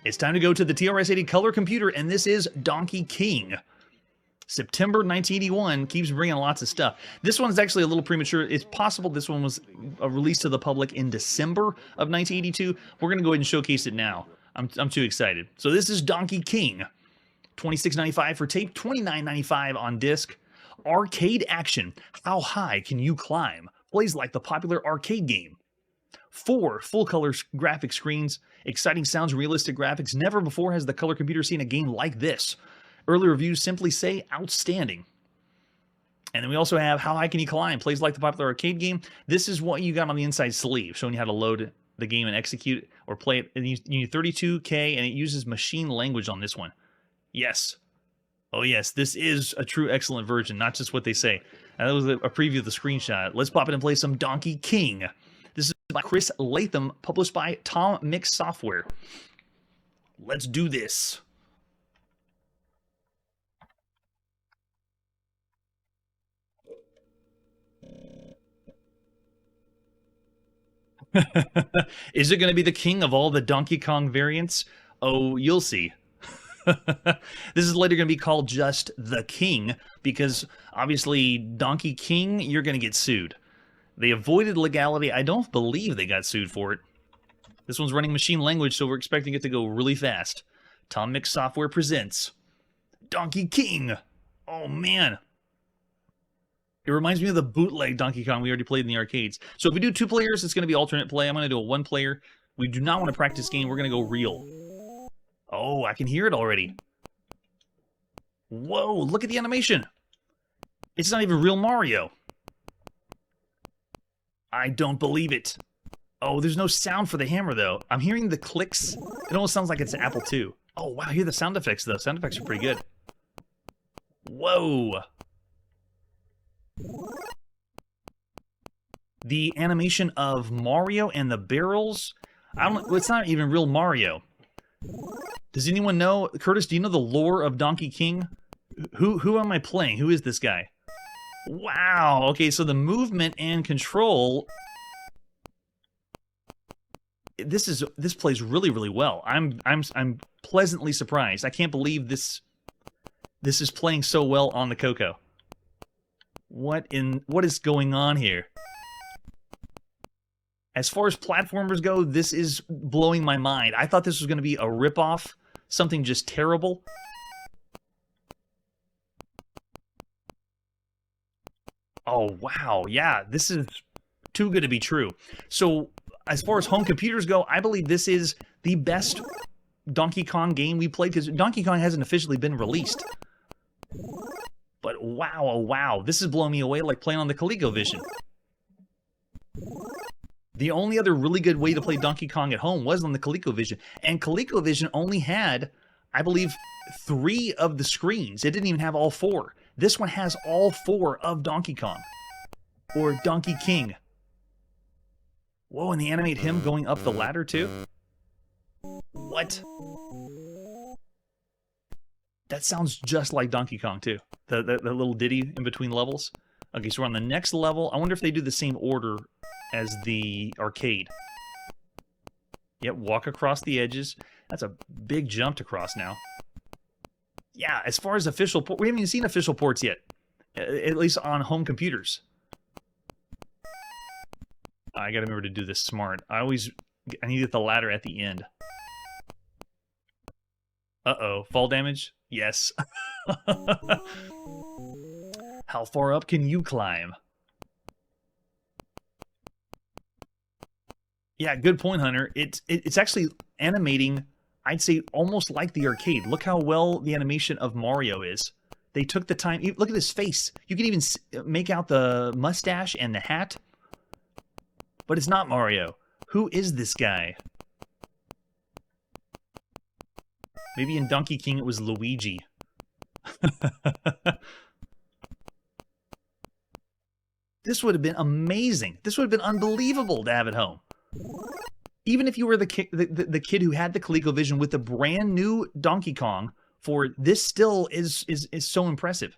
It's time to go to the TRS-80 color computer, and this is Donkey King. September 1981 keeps bringing lots of stuff. This one's actually a little premature. It's possible this one was released to the public in December of 1982. We're going to go ahead and showcase it now. I'm too excited. So this is Donkey King. $26.95 for tape, $29.95 on disc. Arcade action. How high can you climb? Plays like the popular arcade game. 4 full-color graphic screens. Exciting sounds, realistic graphics. Never before has the color computer seen a game like this. Early reviews simply say outstanding. And then we also have How High Can You Climb? Plays like the popular arcade game. This is what you got on the inside sleeve, showing you how to load the game and execute or play it. And you need 32K, and it uses machine language on this one. Yes. Oh, yes, this is a true excellent version, not just what they say. And that was a preview of the screenshot. Let's pop in and play some Donkey King. This is by Chris Latham, published by Tom Mix Software. Let's do this. Is it going to be the king of all the Donkey Kong variants? Oh, you'll see. This is later going to be called just The King, because obviously Donkey King, you're going to get sued. They avoided legality. I don't believe they got sued for it. This one's running machine language, so we're expecting it to go really fast. Tom Mix Software presents Donkey King. Oh, man. It reminds me of the bootleg Donkey Kong we already played in the arcades. So if we do 2 players, it's going to be alternate play. I'm going to do a 1 player. We do not want to practice game. We're going to go real. Oh, I can hear it already. Whoa, look at the animation. It's not even real Mario. I don't believe it. Oh, there's no sound for the hammer, though. I'm hearing the clicks. It almost sounds like it's an Apple II. Oh, wow, I hear the sound effects, though. Sound effects are pretty good. Whoa. The animation of Mario and the barrels, it's not even real Mario. Does anyone know, Curtis, do you know the lore of Donkey King? Who am I playing? Who is this guy? Wow, okay, so the movement and control, this plays really, really well. I'm pleasantly surprised. I can't believe this is playing so well on the Coco. What is going on here? As far as platformers go, this is blowing my mind. I thought this was going to be a ripoff, something just terrible. Oh, wow. Yeah, this is too good to be true. So, as far as home computers go, I believe this is the best Donkey Kong game we played, because Donkey Kong hasn't officially been released. But wow, oh wow, this is blowing me away like playing on the ColecoVision. The only other really good way to play Donkey Kong at home was on the ColecoVision. And ColecoVision only had, I believe, 3 of the screens. It didn't even have all 4. This one has all 4 of Donkey Kong. Or Donkey King. Whoa, and they animate him going up the ladder too? What? That sounds just like Donkey Kong too. The little ditty in between levels. Okay, so we're on the next level. I wonder if they do the same order as the arcade. Yep, walk across the edges. That's a big jump to cross now. Yeah, as far as official ports, we haven't even seen official ports yet. At least on home computers. I gotta remember to do this smart. I need to get the ladder at the end. Uh-oh, fall damage? Yes. How far up can you climb? Yeah, good point, Hunter. It's actually animating, I'd say, almost like the arcade. Look how well the animation of Mario is. They took the time. Look at his face. You can even make out the mustache and the hat. But it's not Mario. Who is this guy? Maybe in Donkey King it was Luigi. This would have been amazing. This would have been unbelievable to have at home. Even if you were the kid who had the ColecoVision with the brand new Donkey Kong, for this still is so impressive.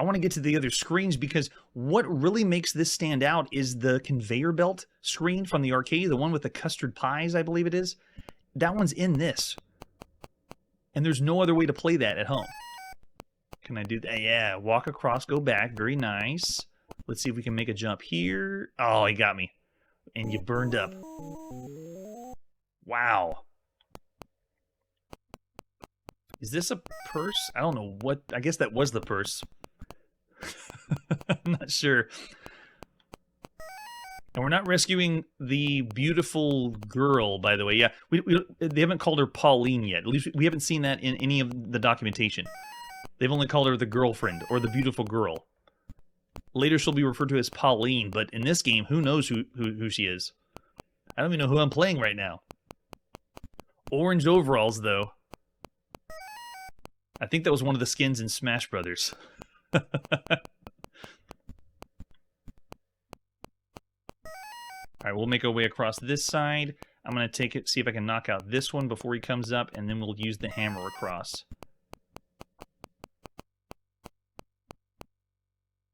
I want to get to the other screens because what really makes this stand out is the conveyor belt screen from the arcade, the one with the custard pies, I believe it is. That one's in this. And there's no other way to play that at home. Can I do that? Yeah, walk across, go back. Very nice. Let's see if we can make a jump here. Oh, he got me. And you burned up. Wow. Is this a purse? I don't know what. I guess that was the purse. I'm not sure. And we're not rescuing the beautiful girl, by the way. Yeah, they haven't called her Pauline yet. At least we haven't seen that in any of the documentation. They've only called her the girlfriend or the beautiful girl. Later she'll be referred to as Pauline, but in this game, who knows who she is? I don't even know who I'm playing right now. Orange overalls, though. I think that was one of the skins in Smash Brothers. Alright, we'll make our way across this side. I'm going to take it, see if I can knock out this one before he comes up, and then we'll use the hammer across.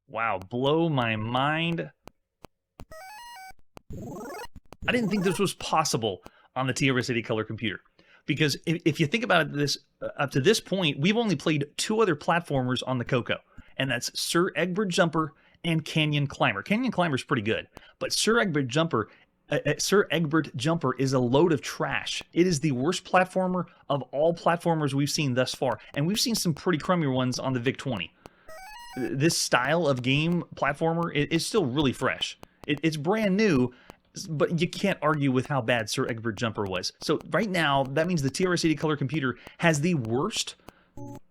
Wow, blow my mind. I didn't think this was possible on the TRS-80 color computer. Because if you think about this, up to this point, we've only played 2 other platformers on the Coco. And that's Sir Egbert Jumper and Canyon Climber. Canyon Climber is pretty good. But Sir Egbert Jumper is a load of trash. It is the worst platformer of all platformers we've seen thus far. And we've seen some pretty crummy ones on the VIC-20. This style of game platformer is still really fresh. It's brand new, but you can't argue with how bad Sir Egbert Jumper was. So right now, that means the TRS-80 color computer has the worst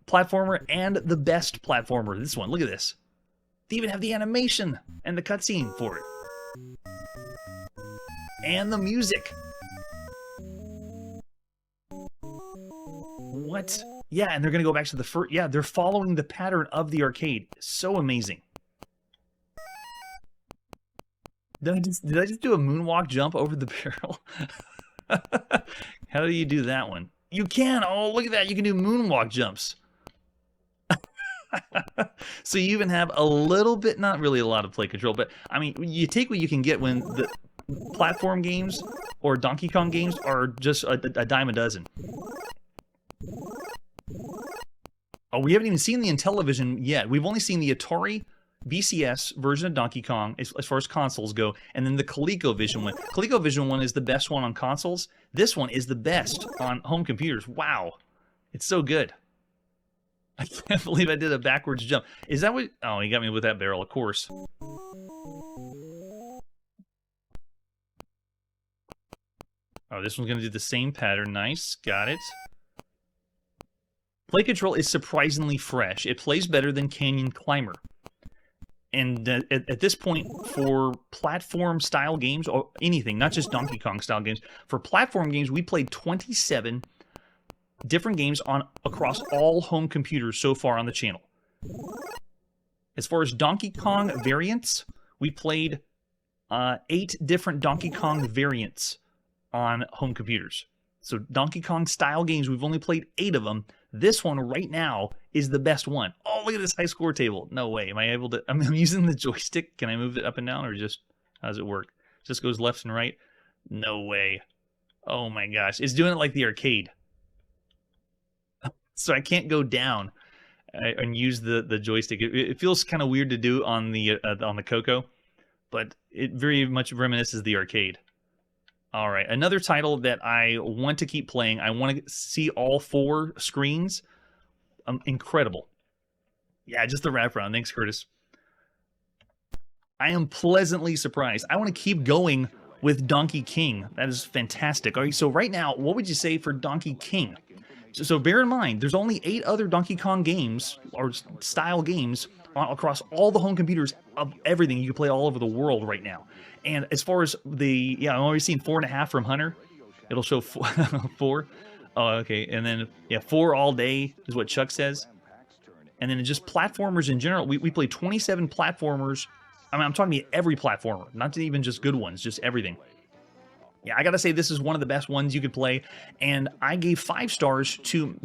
platformer and the best platformer. This one, look at this. They even have the animation and the cutscene for it. And the music. What? Yeah, and they're going to go back to the first... Yeah, they're following the pattern of the arcade. So amazing. Did I just do a moonwalk jump over the barrel? How do you do that one? You can! Oh, look at that! You can do moonwalk jumps. So you even have a little bit, not really a lot of play control, but I mean, you take what you can get when the platform games or Donkey Kong games are just a dime a dozen. Oh, we haven't even seen the Intellivision yet. We've only seen the Atari VCS version of Donkey Kong as far as consoles go, and then the ColecoVision one. ColecoVision one is the best one on consoles. This one is the best on home computers. Wow. It's so good. I can't believe I did a backwards jump. Is that what... Oh, he got me with that barrel, of course. Oh, this one's going to do the same pattern. Nice. Got it. Play control is surprisingly fresh. It plays better than Canyon Climber. And at this point, for platform-style games, or anything, not just Donkey Kong-style games, for platform games, we played 27 different games across all home computers so far on the channel. As far as Donkey Kong variants, we played 8 different Donkey Kong variants on home computers. So Donkey Kong-style games, we've only played 8 of them. This one right now is the best one. Oh, look at this high score table. No way. Am I able to... I'm using the joystick. Can I move it up and down, or just... How does it work? Just goes left and right? No way. Oh my gosh. It's doing it like the arcade. So I can't go down and use the joystick. It feels kind of weird to do on the Coco, but it very much reminisces the arcade. All right, another title that I want to keep playing. I want to see all 4 screens. Incredible. Yeah, just the wraparound. Thanks, Curtis. I am pleasantly surprised. I want to keep going with Donkey King. That is fantastic. All right, so right now, what would you say for Donkey King? So bear in mind, there's only 8 other Donkey Kong games, or style games, across all the home computers of everything. You can play all over the world right now. And as far as the... Yeah, I'm already seeing 4.5 from Hunter. It'll show 4. Oh, okay. And then, yeah, 4 all day is what Chuck says. And then just platformers in general. We played 27 platformers. I mean, I'm talking about every platformer. Not even just good ones, just everything. Yeah, I gotta say this is one of the best ones you could play, and I gave 5 stars to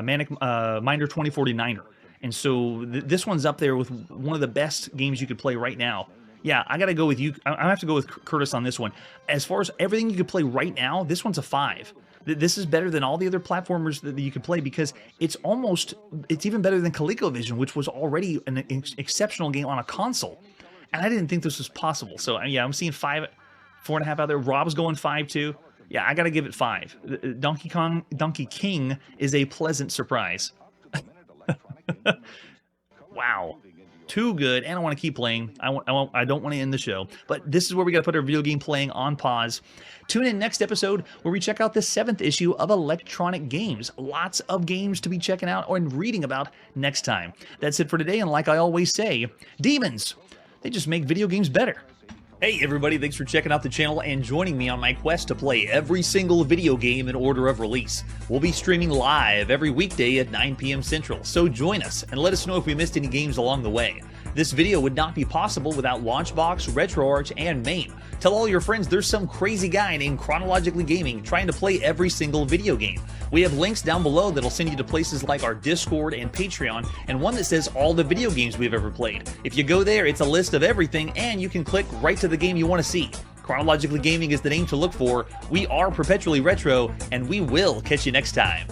Manic Minder 2049er, and so this one's up there with one of the best games you could play right now. Yeah, I gotta go with you. I have to go with Curtis on this one. As far as everything you could play right now, this one's a 5. This is better than all the other platformers that you could play because it's even better than ColecoVision, which was already an exceptional game on a console, and I didn't think this was possible. So yeah, I'm seeing 4.5 out there. Rob's going 5 too. Yeah, I gotta give it 5. Donkey King is a pleasant surprise. Wow, too good, and I want to keep playing. I don't want to end the show, but this is where we gotta put our video game playing on pause. Tune in next episode where we check out the 7th issue of Electronic Games. Lots of games to be checking out and reading about next time. That's it for today, and like I always say, demons, they just make video games better. Hey everybody, thanks for checking out the channel and joining me on my quest to play every single video game in order of release. We'll be streaming live every weekday at 9 p.m. Central, so join us and let us know if we missed any games along the way. This video would not be possible without Launchbox, RetroArch, and MAME. Tell all your friends there's some crazy guy named Chronologically Gaming trying to play every single video game. We have links down below that'll send you to places like our Discord and Patreon, and one that says all the video games we've ever played. If you go there, it's a list of everything, and you can click right to the game you want to see. Chronologically Gaming is the name to look for. We are Perpetually Retro, and we will catch you next time.